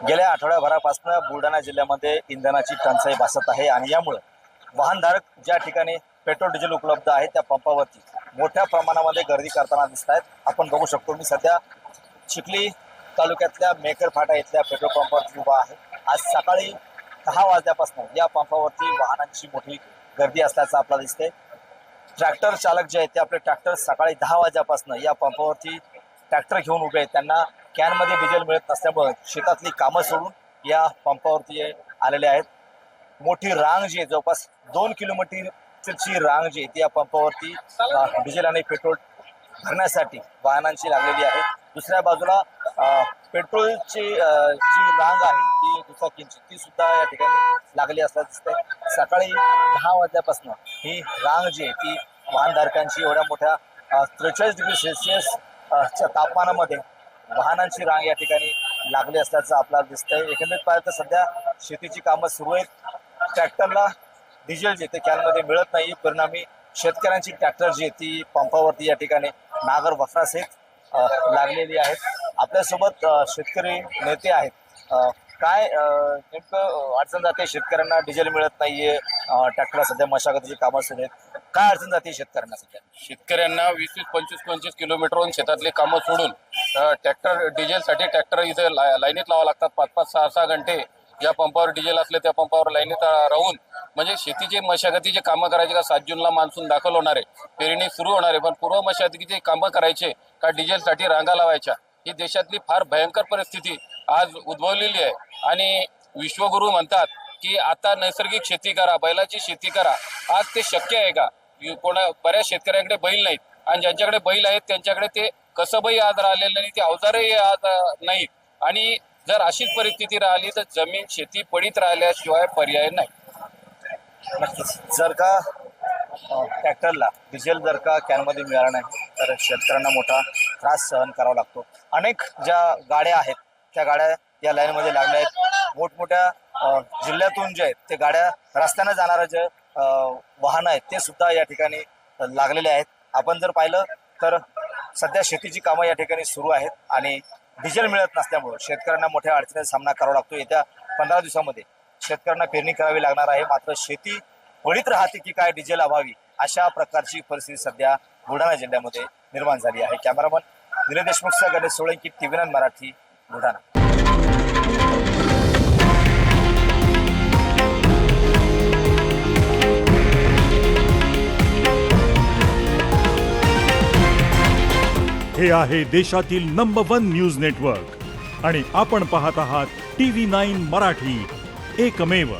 गेल्या आठवड्याभरापासून बुलढाणा जिल्ह्यामध्ये इंधनाची टंचाई भासत आहे आणि यामुळे वाहनधारक ज्या ठिकाणी पेट्रोल डिझेल उपलब्ध आहे त्या पंपावरती मोठ्या प्रमाणामध्ये गर्दी करताना दिसत आहेत। आपण बघू शकतो मी सध्या चिखली तालुक्यातल्या मेकर फाटा इथल्या पेट्रोल पंपावरती उभा आहे। आज सकाळी 10 वाजल्यापासून या पंपावरती वाहनांची मोठी गर्दी असल्याचं आपल्याला दिसतंय। ट्रॅक्टर चालक जे आहेत ते आपले ट्रॅक्टर सकाळी 10 वाजल्यापासून या पंपावरती ट्रॅक्टर घेऊन उभे आहेत। त्यांना कॅनमध्ये डिझेल मिळत नसल्यामुळे शेतातली कामं सोडून या पंपावरती आलेले आहेत। मोठी रांग जी आहे जवळपास 2 किलोमीटरची रांग जी आहे ती या पंपावरती डिझेल आणि पेट्रोल भरण्यासाठी वाहनांची लागलेली आहे। दुसऱ्या बाजूला पेट्रोलची जी रांग आहे ती दुचाकींची ती सुद्धा या ठिकाणी लागली असल्याचं दिसतंय। सकाळी 10 वाजल्यापासून ही रांग जी आहे ती वाहनधारकांची एवढ्या मोठ्या 43 डिग्री सेल्सिअस च्या तापमानामध्ये वाहनांची रांग या ठिकाणी लागली असल्याचं आपल्याला दिसतंय। एकंदरीत पाहिलं तर सध्या शेतीची कामं सुरू आहेत। ट्रॅक्टरला डिझेल जे ते कॅनमध्ये मिळत नाही, परिणामी शेतकऱ्यांची ट्रॅक्टर जी आहे ती पंपावरती या ठिकाणी नागर वखरासहित लागलेली आहेत। आपल्यासोबत शेतकरी नेते आहेत। काय नेमकं अडचण जाते शेतकऱ्यांना? डिझेल मिळत नाहीये, ट्रॅक्टरला सध्या मशागतीची कामं सुरू आहेत, काय अडचण जाते शेतकऱ्यांना सध्या? शेतकऱ्यांना 20-20, 25-25 किलोमीटरहून शेतातले कामं सोडून ट्रॅक्टर डिझेलसाठी ट्रॅक्टर इथे लाईनीत लावावं लागतात। 5-5, 6-6 घंटे ज्या पंपावर डिझेल असले त्या पंपावर लाईनीत राहून म्हणजे शेतीचे मशागतीचे कामं करायचे का 7 जूनला मान्सून दाखल होणार आहे, पेरणी सुरू होणार आहे, पण पूर्व मशागतीचे कामं करायचे का डिझेलसाठी रांगा लावायच्या, ही देशातली फार भयंकर परिस्थिती आज उद्भवलेली आहे। आणि विश्वगुरू म्हणतात की आता नैसर्गिक शेती करा, बैलाची शेती करा। आज ते शक्य आहे का? बऱ्याच शेतकऱ्यांकडे बैल नाहीत आणि ज्यांच्याकडे बैल आहेत त्यांच्याकडे ते कसबही आज राहिलेलं नाही, ते अवजारही आज नाहीत। आणि जर अशीच परिस्थिती राहिली तर जमीन शेती पडीत राहिल्याशिवाय पर्याय नाही। नक्कीच जर का ट्रॅक्टरला डिझेल जर का कॅनमध्ये मिळालं नाही तर शेतकऱ्यांना मोठा त्रास सहन करावा लागतो। अनेक ज्या गाड्या आहेत त्या गाड्या या लाईनमध्ये लागल्या आहेत। मोठमोठ्या जिल्ह्यातून जे आहेत ते गाड्या रस्त्यानं जाणारं जे वाहनं आहेत ते सुद्धा या ठिकाणी लागलेले आहेत। आपण जर पाहिलं तर सध्या शेतीची कामं या ठिकाणी सुरू आहेत आणि डिझेल मिळत नसल्यामुळे शेतकऱ्यांना मोठ्या अडचणीचा सामना करावा लागतो। येत्या 15 दिवसामध्ये शेतकऱ्यांना पेरणी करावी लागणार आहे, मात्र शेती पडीत राहते की काय डिझेल अभावी, अशा प्रकारची परिस्थिती सध्या बुलढाणा जिल्ह्यामध्ये निर्माण झाली आहे। कॅमेरामन निलेश देशमुखसह गणेश सोळंकी, TV9 मराठी, बुलढाणा। हे आहे देशातील नंबर 1 न्यूज नेटवर्क आणि आपण पाहत आहात TV9 मराठी, एकमेव।